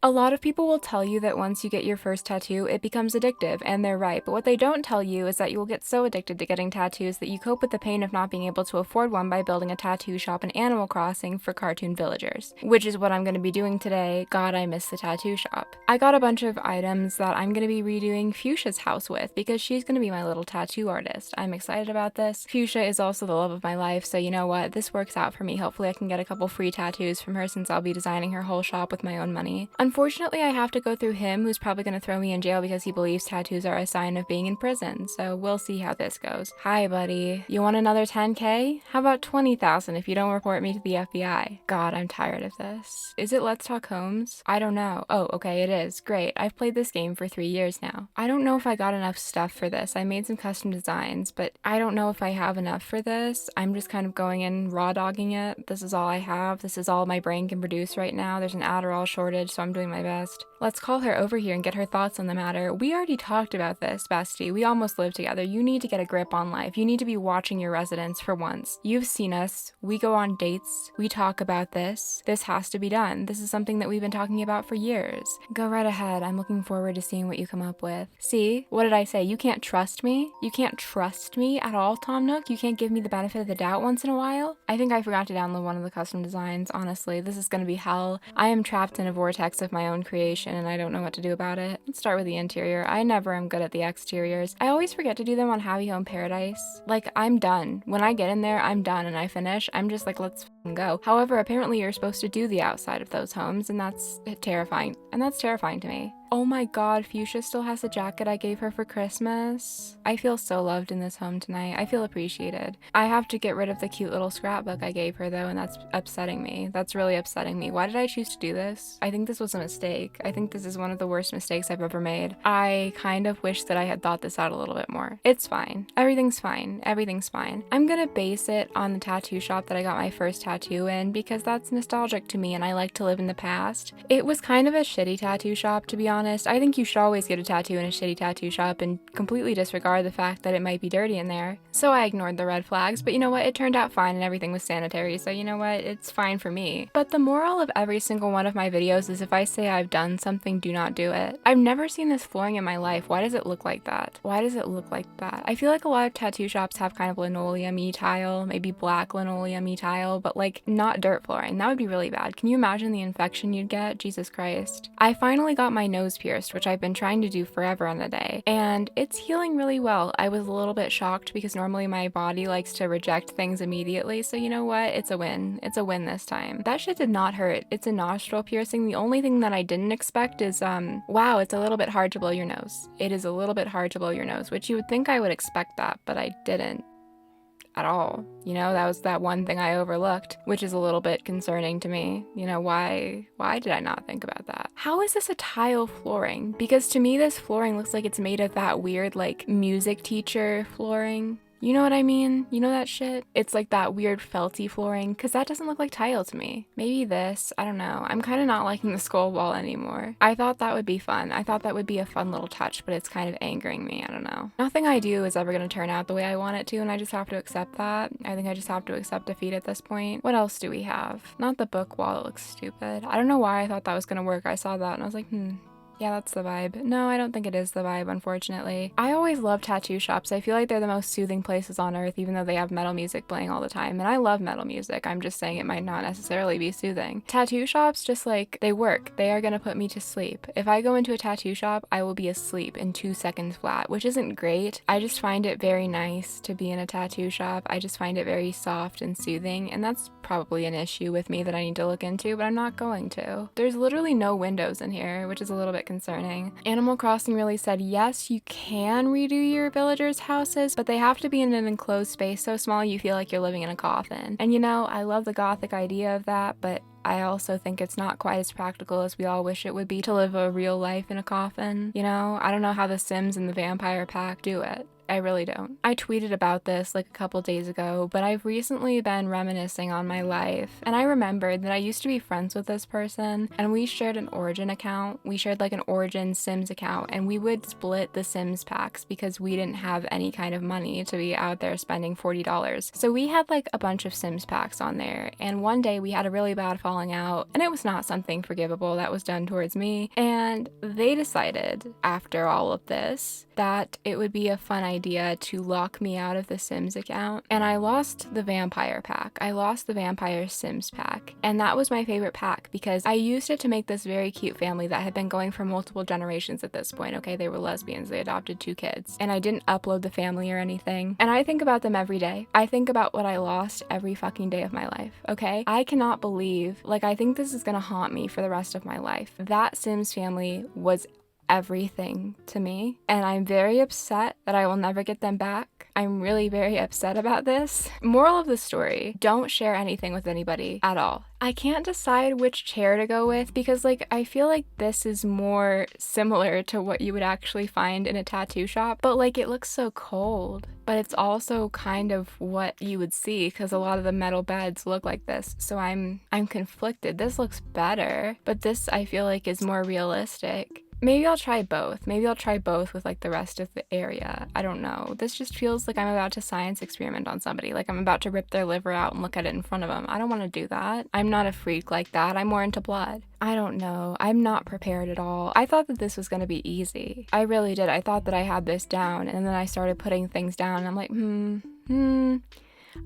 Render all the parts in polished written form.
A lot of people will tell you that once you get your first tattoo, it becomes addictive, and they're right, but what they don't tell you is that you will get so addicted to getting tattoos that you cope with the pain of not being able to afford one by building a tattoo shop in Animal Crossing for cartoon villagers, which is what I'm going to be doing today. God, I miss the tattoo shop. I got a bunch of items that I'm going to be redoing Fuchsia's house with because she's going to be my little tattoo artist. I'm excited about this. Fuchsia is also the love of my life, so you know what? This works out for me. Hopefully I can get a couple free tattoos from her since I'll be designing her whole shop with my own money. Unfortunately, I have to go through him, who's probably going to throw me in jail because he believes tattoos are a sign of being in prison, so we'll see how this goes. Hi, buddy. You want another 10K? How about 20,000 if you don't report me to the FBI? God, I'm tired of this. Is it Let's Talk Homes? I don't know. Oh, okay, it is. Great. I've played this game for 3 years now. I don't know if I got enough stuff for this. I made some custom designs, but I don't know if I have enough for this. I'm just kind of going in raw dogging it. This is all I have. This is all my brain can produce right now. There's an Adderall shortage, so I'm doing my best. Let's call her over here and get her thoughts on the matter. We already talked about this, bestie. We almost live together. You need to get a grip on life. You need to be watching your residence for once. You've seen us. We go on dates. We talk about this. This has to be done. This is something that we've been talking about for years. Go right ahead. I'm looking forward to seeing what you come up with. See? What did I say? You can't trust me? You can't trust me at all, Tom Nook? You can't give me the benefit of the doubt once in a while? I think I forgot to download one of the custom designs. Honestly, this is gonna be hell. I am trapped in a vortex of my own creation and I don't know what to do about it. Let's start with the interior. I never am good at the exteriors. I always forget to do them on Happy Home Paradise. Like, I'm done. When I get in there, I'm done and I finish. I'm just like, let's go. However, apparently you're supposed to do the outside of those homes and that's terrifying. And that's terrifying to me. Oh my god, Fuchsia still has the jacket I gave her for Christmas. I feel so loved in this home tonight. I feel appreciated. I have to get rid of the cute little scrapbook I gave her though, and that's upsetting me. That's really upsetting me. Why did I choose to do this? I think this was a mistake. I think this is one of the worst mistakes I've ever made. I kind of wish that I had thought this out a little bit more. It's fine. Everything's fine. Everything's fine. I'm gonna base it on the tattoo shop that I got my first tattoo in because that's nostalgic to me and I like to live in the past. It was kind of a shitty tattoo shop, to be honest. I think you should always get a tattoo in a shitty tattoo shop and completely disregard the fact that it might be dirty in there. So I ignored the red flags, but you know what? It turned out fine and everything was sanitary, so you know what? It's fine for me. But the moral of every single one of my videos is if I say I've done something, do not do it. I've never seen this flooring in my life. Why does it look like that? Why does it look like that? I feel like a lot of tattoo shops have kind of linoleum-y tile, maybe black linoleum-y tile, but like not dirt flooring. That would be really bad. Can you imagine the infection you'd get? Jesus Christ. I finally got my nose pierced, which I've been trying to do forever and a day, and it's healing really well. I was a little bit shocked because normally my body likes to reject things immediately, so you know what? It's a win. It's a win this time. That shit did not hurt. It's a nostril piercing. The only thing that I didn't expect is, wow, it's a little bit hard to blow your nose. It is a little bit hard to blow your nose, which you would think I would expect that, but I didn't at all. You know, that was that one thing I overlooked, which is a little bit concerning to me. You know, why did I not think about that? How is this a tile flooring? Because to me, this flooring looks like it's made of that weird, like, music teacher flooring. You know what I mean? You know that shit? It's like that weird felty flooring, because that doesn't look like tile to me. Maybe this, I don't know. I'm kind of not liking the skull wall anymore. I thought that would be fun. I thought that would be a fun little touch, but it's kind of angering me. I don't know. Nothing I do is ever going to turn out the way I want it to, and I just have to accept that. I think I just have to accept defeat at this point. What else do we have? Not the book wall, it looks stupid. I don't know why I thought that was going to work. I saw that and I was like, yeah, that's the vibe. No, I don't think it is the vibe, unfortunately. I always love tattoo shops. I feel like they're the most soothing places on earth, even though they have metal music playing all the time. And I love metal music. I'm just saying it might not necessarily be soothing. Tattoo shops, just like, they work. They are gonna put me to sleep. If I go into a tattoo shop, I will be asleep in 2 seconds flat, which isn't great. I just find it very nice to be in a tattoo shop. I just find it very soft and soothing, and that's probably an issue with me that I need to look into, but I'm not going to. There's literally no windows in here, which is a little bit concerning. Animal Crossing really said, yes, you can redo your villagers' houses, but they have to be in an enclosed space so small you feel like you're living in a coffin. And you know, I love the gothic idea of that, but I also think it's not quite as practical as we all wish it would be to live a real life in a coffin. You know, I don't know how the Sims and the Vampire Pack do it. I really don't. I tweeted about this like a couple days ago, but I've recently been reminiscing on my life, and I remembered that I used to be friends with this person, and we shared an Origin account. We shared like an Origin Sims account, and we would split the Sims packs because we didn't have any kind of money to be out there spending $40. So we had like a bunch of Sims packs on there, and one day we had a really bad falling out, and it was not something forgivable that was done towards me, and they decided after all of this that it would be a fun idea to lock me out of the Sims account, and I lost the vampire pack. I lost the vampire Sims pack, and that was my favorite pack because I used it to make this very cute family that had been going for multiple generations at this point. Okay, they were lesbians, they adopted 2 kids, and I didn't upload the family or anything, and I think about them every day. I think about what I lost every fucking day of my life, okay? I cannot believe, like, I think this is gonna haunt me for the rest of my life. That Sims family was everything to me, and I'm very upset that I will never get them back. I'm really very upset about this. Moral of the story, don't share anything with anybody at all. I can't decide which chair to go with because, like, I feel like this is more similar to what you would actually find in a tattoo shop, but like it looks so cold. But it's also kind of what you would see because a lot of the metal beds look like this. So I'm conflicted. This looks better, but this I feel like is more realistic. Maybe I'll try both. Maybe I'll try both with like the rest of the area. I don't know. This just feels like I'm about to science experiment on somebody. Like I'm about to rip their liver out and look at it in front of them. I don't want to do that. I'm not a freak like that. I'm more into blood. I don't know. I'm not prepared at all. I thought that this was going to be easy. I really did. I thought that I had this down, and then I started putting things down and I'm like,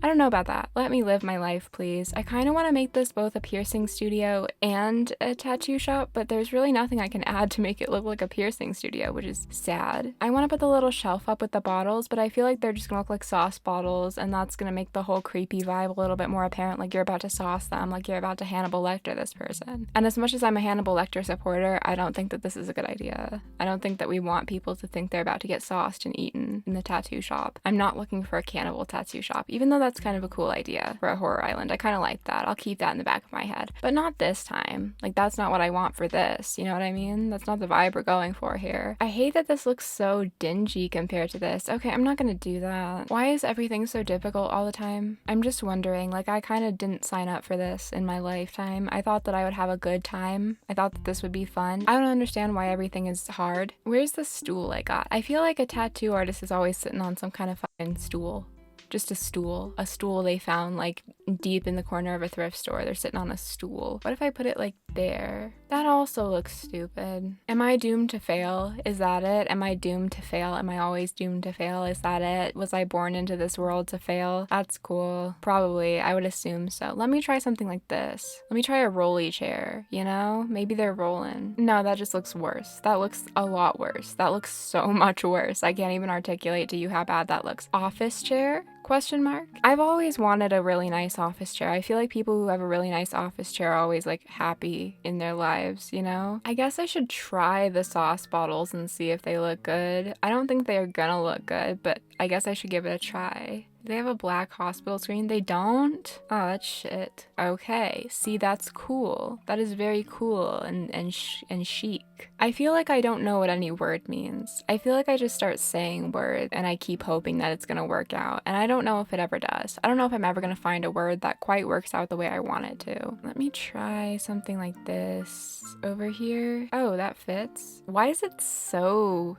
I don't know about that. Let me live my life, please. I kind of want to make this both a piercing studio and a tattoo shop, but there's really nothing I can add to make it look like a piercing studio, which is sad. I want to put the little shelf up with the bottles, but I feel like they're just going to look like sauce bottles, and that's going to make the whole creepy vibe a little bit more apparent, like you're about to sauce them, like you're about to Hannibal Lecter this person. And as much as I'm a Hannibal Lecter supporter, I don't think that this is a good idea. I don't think that we want people to think they're about to get sauced and eaten in the tattoo shop. I'm not looking for a cannibal tattoo shop, even though that's kind of a cool idea for a horror island. I kind of like that. I'll keep that in the back of my head. But not this time. Like, that's not what I want for this. You know what I mean? That's not the vibe we're going for here. I hate that this looks so dingy compared to this. Okay, I'm not gonna do that. Why is everything so difficult all the time? I'm just wondering. Like, I kind of didn't sign up for this in my lifetime. I thought that I would have a good time. I thought that this would be fun. I don't understand why everything is hard. Where's the stool I got? I feel like a tattoo artist is always sitting on some kind of fucking stool. Just a stool they found like deep in the corner of a thrift store. They're sitting on a stool. What if I put it like there? That also looks stupid. Am I doomed to fail? Is that it? Am I doomed to fail? Am I always doomed to fail? Is that it? Was I born into this world to fail? That's cool. Probably. I would assume so. Let me try something like this. Let me try a rolly chair, you know? Maybe they're rolling. No, that just looks worse. That looks a lot worse. That looks so much worse. I can't even articulate to you how bad that looks. Office chair? Question mark? I've always wanted a really nice office chair. I feel like people who have a really nice office chair are always like happy in their lives, you know? I guess I should try the sauce bottles and see if they look good. I don't think they're gonna look good, but I guess I should give it a try. Do they have a black hospital screen? They don't? Oh, that's shit. Okay, see, that's cool. That is very cool and chic. I feel like I don't know what any word means. I feel like I just start saying words and I keep hoping that it's gonna work out, and I don't know if it ever does. I don't know if I'm ever gonna find a word that quite works out the way I want it to. Let me try something like this over here. Oh, that fits. Why is it so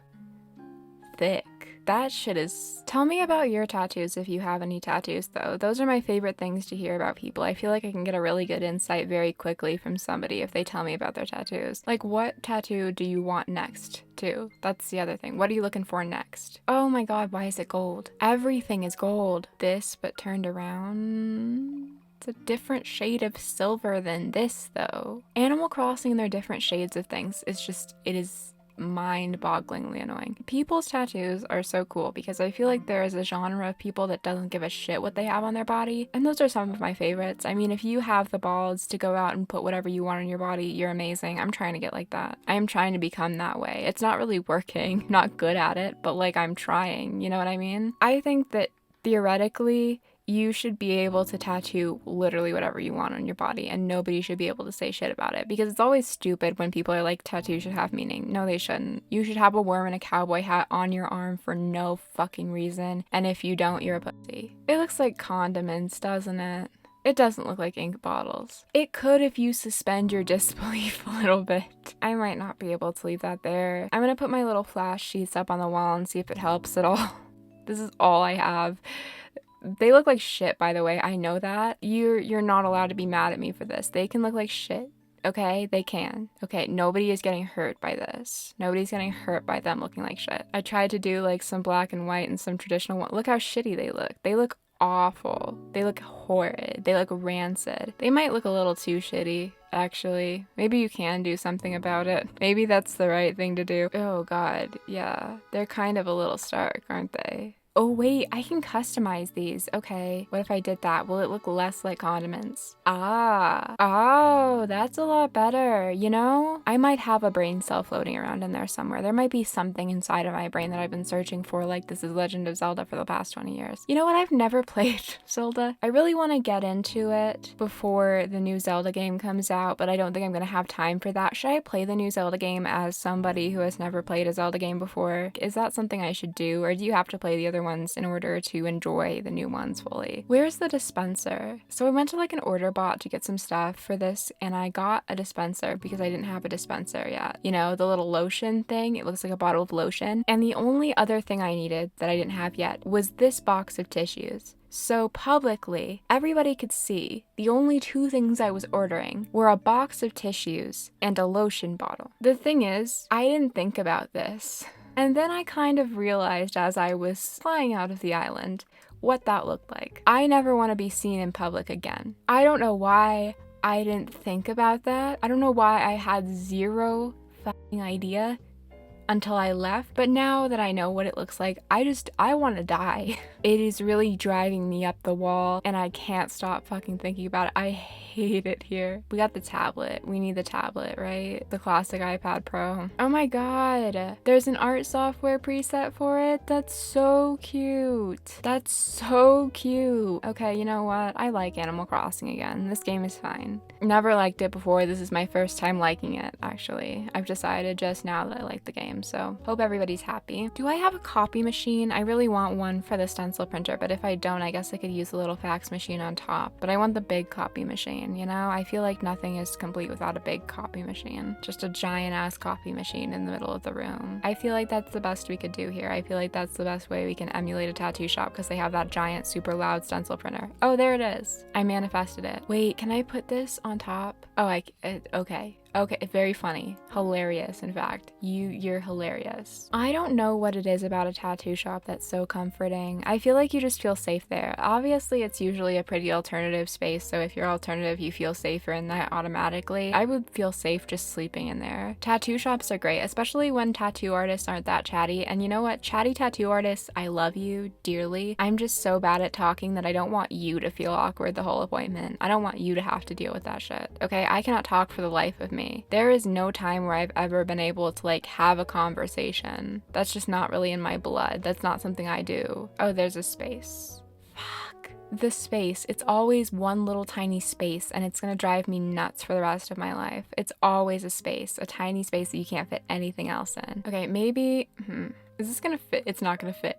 thick? That shit is... Tell me about your tattoos if you have any tattoos, though. Those are my favorite things to hear about people. I feel like I can get a really good insight very quickly from somebody if they tell me about their tattoos. Like, what tattoo do you want next, too? That's the other thing. What are you looking for next? Oh my god, why is it gold? Everything is gold. This, but turned around... It's a different shade of silver than this, though. Animal Crossing and their different shades of things is just... It is... mind-bogglingly annoying. People's tattoos are so cool because I feel like there is a genre of people that doesn't give a shit what they have on their body, and those are some of my favorites. I mean, if you have the balls to go out and put whatever you want on your body, you're amazing. I'm trying to get like that. I am trying to become that way. It's not really working, not good at it, but like I'm trying, you know what I mean? I think that theoretically, You should be able to tattoo literally whatever you want on your body, and nobody should be able to say shit about it, because it's always stupid when people are like, tattoos should have meaning. No, they shouldn't. You should have a worm and a cowboy hat on your arm for no fucking reason, and if you don't, you're a pussy. It looks like condiments, doesn't it? It doesn't look like ink bottles. It could if you suspend your disbelief a little bit. I might not be able to leave that there. I'm gonna put my little flash sheets up on the wall and see if it helps at all. This is all I have. They look like shit, by the way. I know that. You're not allowed to be mad at me for this. They can look like shit. Okay, they can. Okay, nobody is getting hurt by this. Nobody's getting hurt by them looking like shit. I tried to do like some black and white and some traditional one. Look how shitty they look. They look awful. They look horrid. They look rancid. They might look a little too shitty, actually. Maybe you can do something about it. Maybe that's the right thing to do. Oh god, yeah. They're kind of a little stark, aren't they? Oh wait, I can customize these. Okay, what if I did that? Will it look less like condiments? Oh, that's a lot better. You know, I might have a brain cell floating around in there somewhere. There might be something inside of my brain that I've been searching for, like this is Legend of Zelda for the past 20 years. You know what? I've never played Zelda. I really want to get into it before the new Zelda game comes out, but I don't think I'm going to have time for that. Should I play the new Zelda game as somebody who has never played a Zelda game before? Is that something I should do, or do you have to play the other ones in order to enjoy the new ones fully? Where's the dispenser? So I went to like an order bot to get some stuff for this, and I got a dispenser because I didn't have a dispenser yet. You know, the little lotion thing, it looks like a bottle of lotion. And the only other thing I needed that I didn't have yet was this box of tissues. So publicly, everybody could see the only two things I was ordering were a box of tissues and a lotion bottle. The thing is, I didn't think about this. And then I kind of realized as I was flying out of the island what that looked like. I never want to be seen in public again. I don't know why I didn't think about that. I don't know why I had zero fucking idea until I left, but now that I know what it looks like, I want to die. It is really driving me up the wall, and I can't stop fucking thinking about it. I hate it here. We got the tablet. We need the tablet, right? The classic iPad Pro. Oh my god. There's an art software preset for it. That's so cute. That's so cute. Okay, you know what? I like Animal Crossing again. This game is fine. Never liked it before. This is my first time liking it, actually. I've decided just now that I like the game, so hope everybody's happy. Do I have a copy machine? I really want one for the stencil printer, but if I don't, I guess I could use the little fax machine on top. But I want the big copy machine, you know? I feel like nothing is complete without a big copy machine. Just a giant ass copy machine in the middle of the room. I feel like that's the best we could do here. I feel like that's the best way we can emulate a tattoo shop, because they have that giant super loud stencil printer. Oh, there it is. I manifested it. Wait, can I put this on top? Oh, okay. Okay, very funny. Hilarious, in fact. You're hilarious. I don't know what it is about a tattoo shop that's so comforting. I feel like you just feel safe there. Obviously, it's usually a pretty alternative space, so if you're alternative, you feel safer in that automatically. I would feel safe just sleeping in there. Tattoo shops are great, especially when tattoo artists aren't that chatty. And you know what? Chatty tattoo artists, I love you dearly. I'm just so bad at talking that I don't want you to feel awkward the whole appointment. I don't want you to have to deal with that shit. Okay, I cannot talk for the life of me. There is no time where I've ever been able to like have a conversation. That's just not really in my blood. That's not something I do. Oh, there's a space. Fuck. The space. It's always one little tiny space, and it's gonna drive me nuts for the rest of my life. It's always a space, a tiny space that you can't fit anything else in. Okay, maybe, is this gonna fit? It's not gonna fit.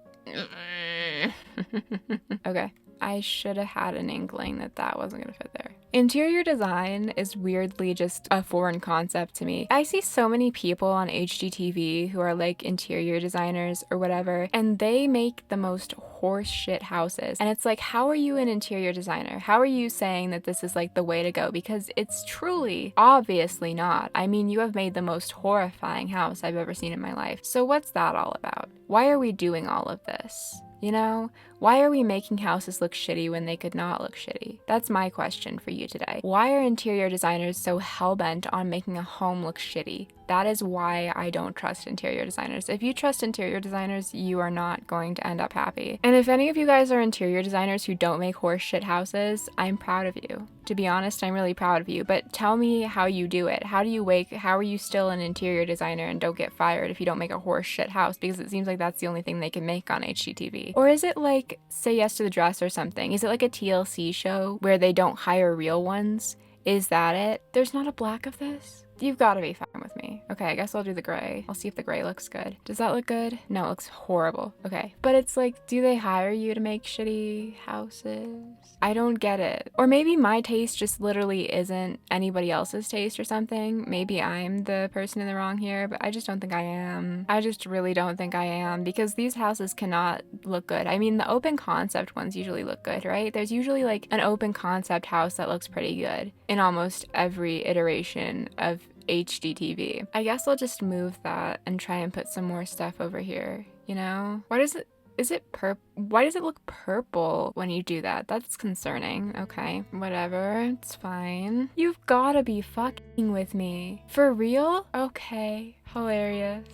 Okay. I should have had an inkling that that wasn't gonna fit there. Interior design is weirdly just a foreign concept to me. I see so many people on HGTV who are like interior designers or whatever, and they make the most horse shit houses. And it's like, how are you an interior designer? How are you saying that this is like the way to go? Because it's truly, obviously not. I mean, you have made the most horrifying house I've ever seen in my life. So what's that all about? Why are we doing all of this? You know, why are we making houses look shitty when they could not look shitty? That's my question for you today. Why are interior designers so hell-bent on making a home look shitty? That is why I don't trust interior designers. If you trust interior designers, you are not going to end up happy. And if any of you guys are interior designers who don't make horse shit houses, I'm proud of you. To be honest, I'm really proud of you, but tell me how you do it. How are you still an interior designer and don't get fired if you don't make a horse shit house? Because it seems like that's the only thing they can make on HGTV. Or is it like like Say Yes to the Dress or something? Is it like a TLC show where they don't hire real ones? Is that it? There's not a black of this? You've got to be fine with me. Okay, I guess I'll do the gray. I'll see if the gray looks good. Does that look good? No, it looks horrible. Okay. But it's like, do they hire you to make shitty houses? I don't get it. Or maybe my taste just literally isn't anybody else's taste or something. Maybe I'm the person in the wrong here, but I just don't think I am. I just really don't think I am, because these houses cannot look good. I mean, the open concept ones usually look good, right? There's usually like an open concept house that looks pretty good in almost every iteration of HGTV. I guess I'll just move that and try and put some more stuff over here, you know? Why does it look purple when you do that? That's concerning. Okay, whatever, it's fine. You've gotta be fucking with me. For real? Okay, hilarious.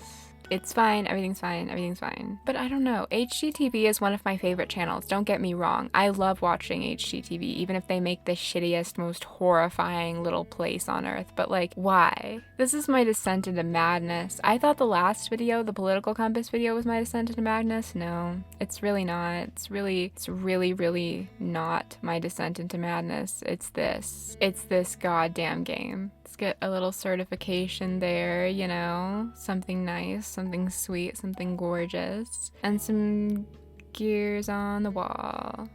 It's fine, everything's fine, everything's fine. But I don't know, HGTV is one of my favorite channels, don't get me wrong. I love watching HGTV, even if they make the shittiest, most horrifying little place on earth. But like, why? This is my descent into madness. I thought the last video, the political compass video, was my descent into madness. No, it's really not. It's really, really not my descent into madness. It's this goddamn game. Let's get a little certification there, you know? Something nice, something sweet, something gorgeous. And some gears on the wall.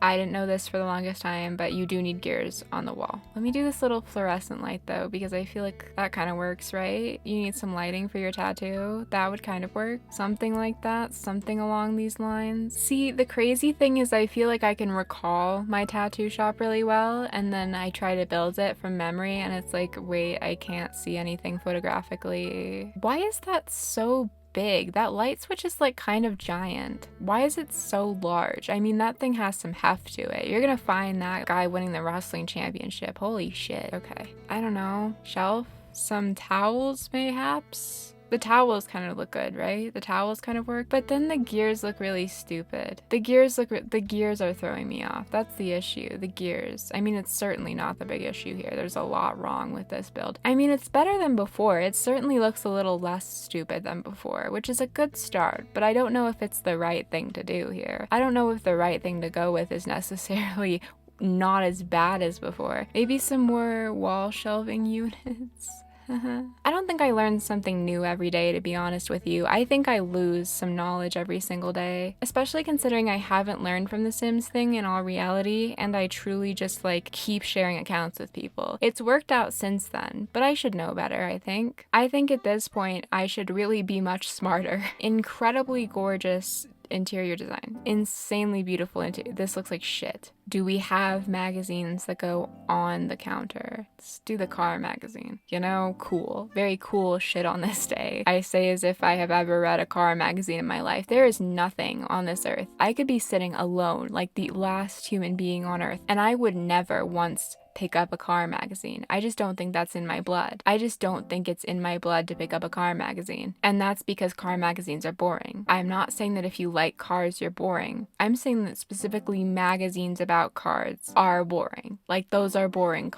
I didn't know this for the longest time, but you do need gears on the wall. Let me do this little fluorescent light though, because I feel like that kind of works, right? You need some lighting for your tattoo. That would kind of work. Something like that, something along these lines. See, the crazy thing is I feel like I can recall my tattoo shop really well, and then I try to build it from memory, and it's like, wait, I can't see anything photographically. Why is that so big? That light switch is like kind of giant. Why is it so large? I mean, that thing has some heft to it. You're gonna find that guy winning the wrestling championship. Holy shit. Okay. I don't know. Shelf? Some towels, mayhaps? The towels kind of look good, right? The towels kind of work, but then the gears look really stupid. The gears are throwing me off. That's the issue, the gears. I mean, it's certainly not the big issue here. There's a lot wrong with this build. I mean, it's better than before. It certainly looks a little less stupid than before, which is a good start, but I don't know if it's the right thing to do here. I don't know if the right thing to go with is necessarily not as bad as before. Maybe some more wall shelving units. I don't think I learn something new every day, to be honest with you. I think I lose some knowledge every single day, especially considering I haven't learned from the Sims thing in all reality, and I truly just like keep sharing accounts with people. It's worked out since then, but I should know better, I think. I think at this point I should really be much smarter. Incredibly gorgeous interior design. Insanely beautiful interior. This looks like shit. Do we have magazines that go on the counter? Let's do the car magazine. You know, cool. Very cool shit on this day. I say as if I have ever read a car magazine in my life. There is nothing on this earth. I could be sitting alone, like the last human being on earth, and I would never once pick up a car magazine. I just don't think that's in my blood. I just don't think it's in my blood to pick up a car magazine. And that's because car magazines are boring. I'm not saying that if you like cars, you're boring. I'm saying that specifically magazines about cars are boring. Like those are boring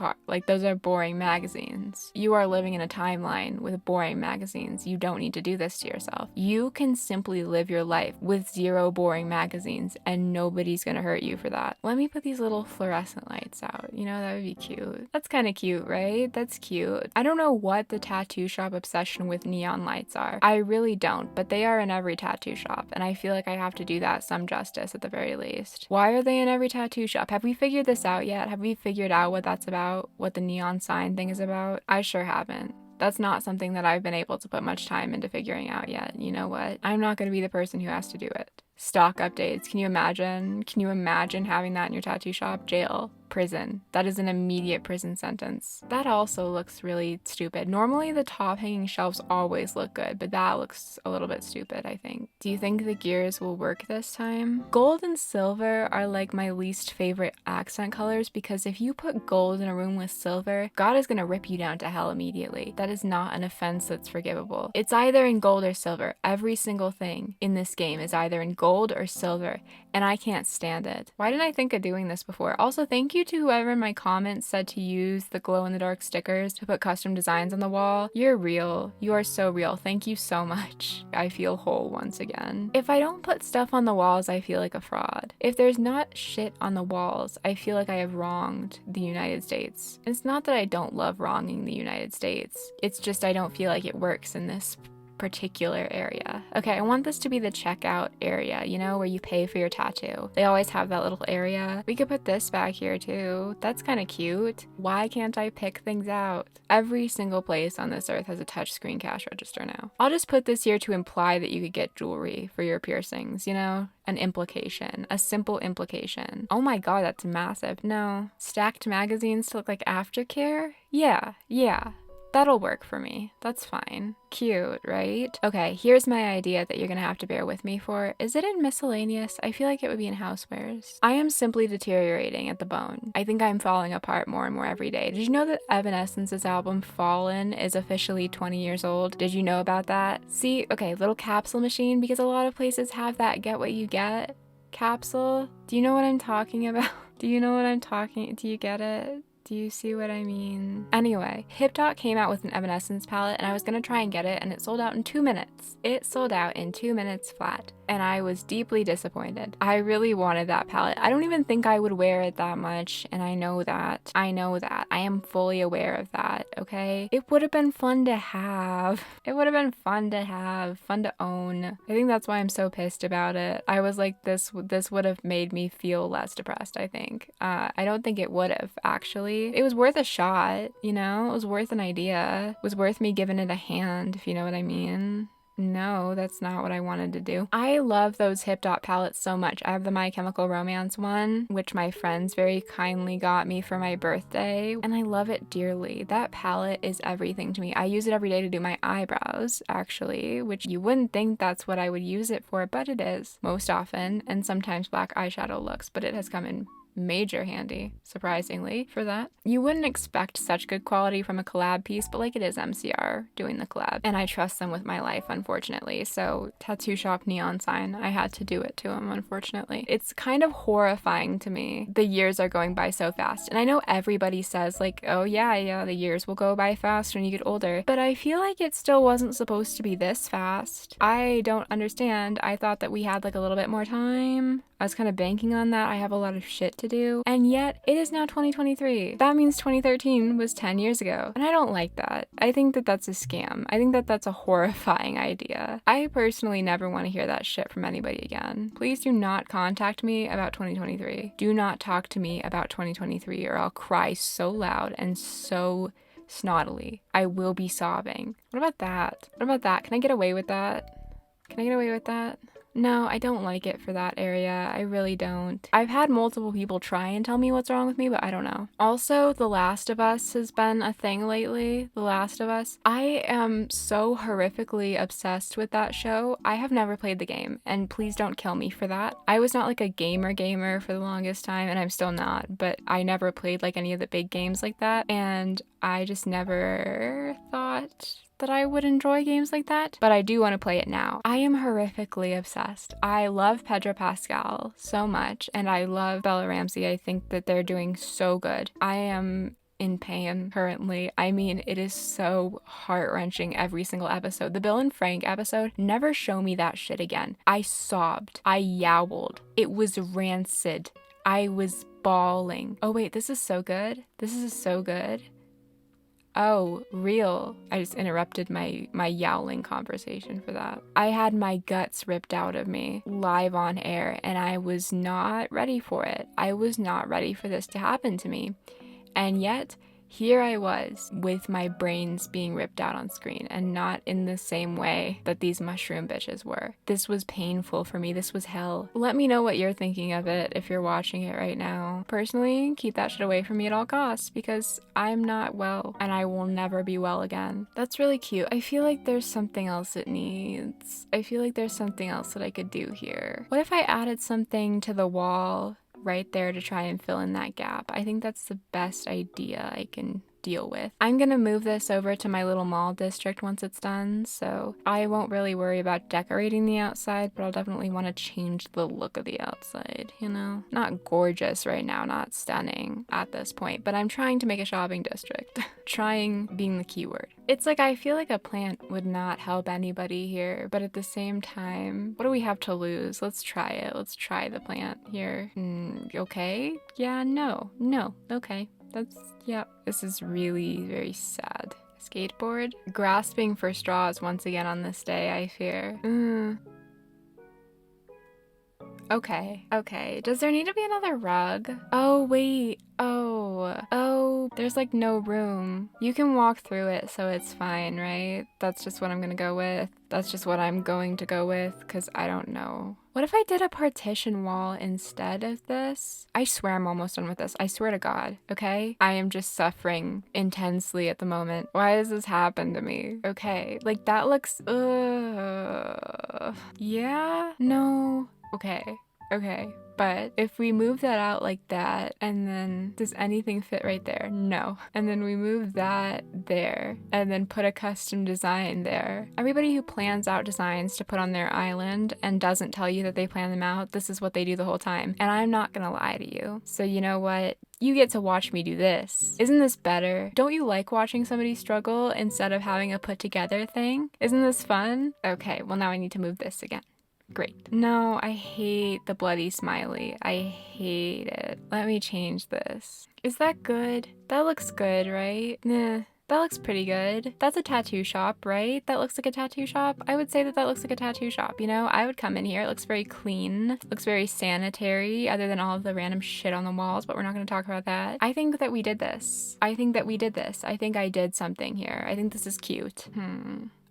those are boring magazines. You are living in a timeline with boring magazines. You don't need to do this to yourself. You can simply live your life with 0 boring magazines and nobody's gonna hurt you for that. Let me put these little fluorescent lights out. You know, that would be cute. That's kind of cute, right? That's cute. I don't know what the tattoo shop obsession with neon lights are. I really don't, but they are in every tattoo shop, and I feel like I have to do that some justice at the very least. Why are they in every tattoo shop? Have we figured this out yet? Have we figured out what that's about? What the neon sign thing is about? I sure haven't. That's not something that I've been able to put much time into figuring out yet. You know what? I'm not going to be the person who has to do it. Stock updates. Can you imagine? Can you imagine having that in your tattoo shop? Jail. Prison. That is an immediate prison sentence. That also looks really stupid. Normally the top hanging shelves always look good, but that looks a little bit stupid, I think. Do you think the gears will work this time? Gold and silver are like my least favorite accent colors, because if you put gold in a room with silver, God is gonna rip you down to hell immediately. That is not an offense that's forgivable. It's either in gold or silver. Every single thing in this game is either in gold or silver, and I can't stand it. Why didn't I think of doing this before? Also, thank you Thank you to whoever in my comments said to use the glow-in-the-dark stickers to put custom designs on the wall. You're real. You are so real. Thank you so much. I feel whole once again. If I don't put stuff on the walls, I feel like a fraud. If there's not shit on the walls, I feel like I have wronged the United States. It's not that I don't love wronging the United States. It's just I don't feel like it works in this particular area. Okay, I want this to be the checkout area, you know, where you pay for your tattoo. They always have that little area. We could put this back here too. That's kind of cute. Why can't I pick things out? Every single place on this earth has a touchscreen cash register now. I'll just put this here to imply that you could get jewelry for your piercings, you know? An implication, a simple implication. Oh my god, that's massive. No. Stacked magazines to look like aftercare? Yeah. That'll work for me. That's fine. Cute, right? Okay, here's my idea that you're gonna have to bear with me for. Is it in miscellaneous? I feel like it would be in housewares. I am simply deteriorating at the bone. I think I'm falling apart more and more every day. Did you know that Evanescence's album Fallen is officially 20 years old? Did you know about that? See, okay, little capsule machine, because a lot of places have that get what you get capsule. Do you know what I'm talking about? Do you get it? Do you see what I mean? Anyway, HipDot came out with an Evanescence palette and I was gonna try and get it and it sold out in 2 minutes. It sold out in 2 minutes flat and I was deeply disappointed. I really wanted that palette. I don't even think I would wear it that much and I know that. I am fully aware of that, okay? It would have been fun to have. It would have been fun to own. I think that's why I'm so pissed about it. I was like, this would have made me feel less depressed, I think. I don't think it would have, actually. It was worth a shot, you know? It was worth an idea. It was worth me giving it a hand, if you know what I mean. No, that's not what I wanted to do. I love those HipDot palettes so much. I have the My Chemical Romance one, which my friends very kindly got me for my birthday, and I love it dearly. That palette is everything to me. I use it every day to do my eyebrows, actually, which you wouldn't think that's what I would use it for, but it is most often, and sometimes black eyeshadow looks, but it has come in major handy, surprisingly, for that. You wouldn't expect such good quality from a collab piece, but like, it is MCR doing the collab, and I trust them with my life, unfortunately. So tattoo shop neon sign, I had to do it to them, unfortunately. It's kind of horrifying to me. The years are going by so fast, and I know everybody says like, oh yeah, the years will go by fast when you get older, but I feel like it still wasn't supposed to be this fast. I don't understand. I thought that we had like a little bit more time. I was kind of banking on that. I have a lot of shit to do. And yet, it is now 2023. That means 2013 was 10 years ago. And I don't like that. I think that that's a scam. I think that that's a horrifying idea. I personally never want to hear that shit from anybody again. Please do not contact me about 2023. Do not talk to me about 2023 or I'll cry so loud and so snottily. I will be sobbing. What about that? Can I get away with that? No, I don't like it for that area. I really don't. I've had multiple people try and tell me what's wrong with me, but I don't know. Also, The Last of Us has been a thing lately. The Last of Us. I am so horrifically obsessed with that show. I have never played the game, and please don't kill me for that. I was not like a gamer for the longest time, and I'm still not, but I never played like any of the big games like that, and I just never thought that I would enjoy games like that, but I do want to play it now. I am horrifically obsessed. I love Pedro Pascal so much, and I love Bella Ramsey. I think that they're doing so good. I am in pain currently. I mean, it is so heart-wrenching every single episode. The Bill and Frank episode, never show me that shit again. I sobbed. I yowled. It was rancid. I was bawling. Oh wait, this is so good. Oh, real. I just interrupted my yowling conversation for that. I had my guts ripped out of me live on air, and I was not ready for it. I was not ready for this to happen to me. And yet, here I was with my brains being ripped out on screen, and not in the same way that these mushroom bitches were. This was painful for me. This was hell. Let me know what you're thinking of it if you're watching it right now. Personally, keep that shit away from me at all costs because I'm not well and I will never be well again. That's really cute. I feel like there's something else it needs. I feel like there's something else that I could do here. What if I added something to the wall right there to try and fill in that gap? I think that's the best idea I can deal with. I'm gonna move this over to my little mall district once it's done, so I won't really worry about decorating the outside, but I'll definitely want to change the look of the outside, you know? Not gorgeous right now, not stunning at this point, but I'm trying to make a shopping district. Trying being the keyword. It's like I feel like a plant would not help anybody here, but at the same time, what do we have to lose? Let's try it. Let's try the plant here. Okay? Yeah, no, okay. Yeah. This is really very sad. Skateboard? Grasping for straws once again on this day, I fear. Okay. Does there need to be another rug? Oh, wait. Oh, there's like no room. You can walk through it, so it's fine, right? That's just what I'm gonna go with. That's just what I'm going to go with, because I don't know. What if I did a partition wall instead of this? I swear I'm almost done with this. I swear to God, okay? I am just suffering intensely at the moment. Why has this happened to me? Okay, like that looks, yeah? No. Okay. But if we move that out like that, and then does anything fit right there? No. And then we move that there, and then put a custom design there. Everybody who plans out designs to put on their island and doesn't tell you that they plan them out, this is what they do the whole time. And I'm not gonna lie to you. So you know what? You get to watch me do this. Isn't this better? Don't you like watching somebody struggle instead of having a put together thing? Isn't this fun? Okay, well now I need to move this again. Great. No, I hate the bloody smiley. I hate it. Let me change this. Is that good? That looks good, right? Nah. That looks pretty good. That's a tattoo shop, right? That looks like a tattoo shop. I would say that looks like a tattoo shop, you know? I would come in here. It looks very clean. It looks very sanitary, other than all of the random shit on the walls, but we're not going to talk about that. I think that we did this. I think I did something here. I think this is cute.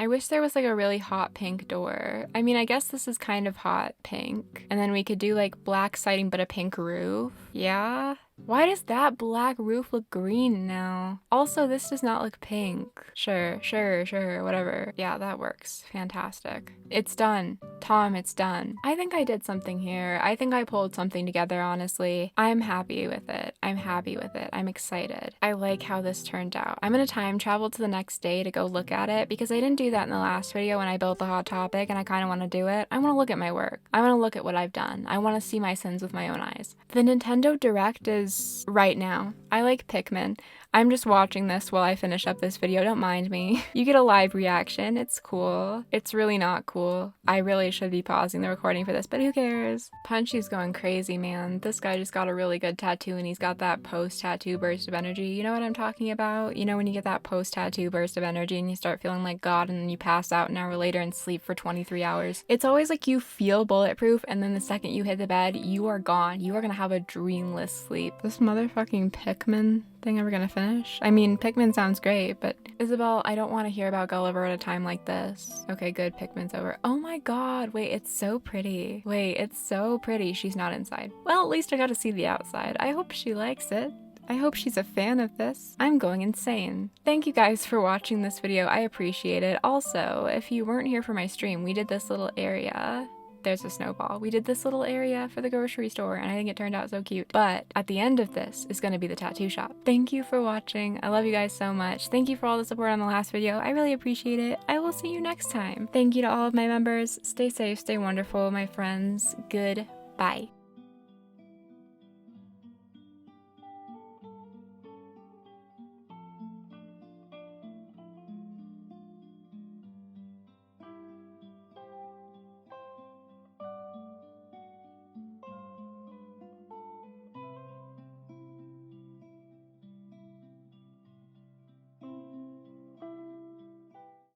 I wish there was like a really hot pink door. I mean, I guess this is kind of hot pink. And then we could do like black siding but a pink roof. Yeah? Why does that black roof look green now? Also, this does not look pink. Sure, whatever. Yeah, that works. Fantastic. It's done. Tom, it's done. I think I did something here. I think I pulled something together, honestly. I'm happy with it. I'm excited. I like how this turned out. I'm gonna time travel to the next day to go look at it because I didn't do that in the last video when I built the Hot Topic and I kind of want to do it. I want to look at my work. I want to look at what I've done. I want to see my sins with my own eyes. The Nintendo Direct is right now. I like Pikmin. I'm just watching this while I finish up this video, don't mind me. You get a live reaction, it's cool. It's really not cool. I really should be pausing the recording for this, but who cares? Punchy's going crazy, man. This guy just got a really good tattoo and he's got that post-tattoo burst of energy. You know what I'm talking about? You know when you get that post-tattoo burst of energy and you start feeling like God and then you pass out an hour later and sleep for 23 hours? It's always like you feel bulletproof and then the second you hit the bed, you are gone. You are gonna have a dreamless sleep. This motherfucking Pikmin thing ever gonna finish? I mean, Pikmin sounds great, but Isabel, I don't want to hear about Gulliver at a time like this. Okay, good, Pikmin's over. Oh my god, wait, it's so pretty. She's not inside. Well, at least I got to see the outside. I hope she likes it. I hope she's a fan of this. I'm going insane. Thank you guys for watching this video. I appreciate it. Also, if you weren't here for my stream, we did this little area. There's a snowball. We did this little area for the grocery store and I think it turned out so cute. But at the end of this is going to be the tattoo shop. Thank you for watching. I love you guys so much. Thank you for all the support on the last video. I really appreciate it. I will see you next time. Thank you to all of my members. Stay safe, stay wonderful, my friends. Goodbye.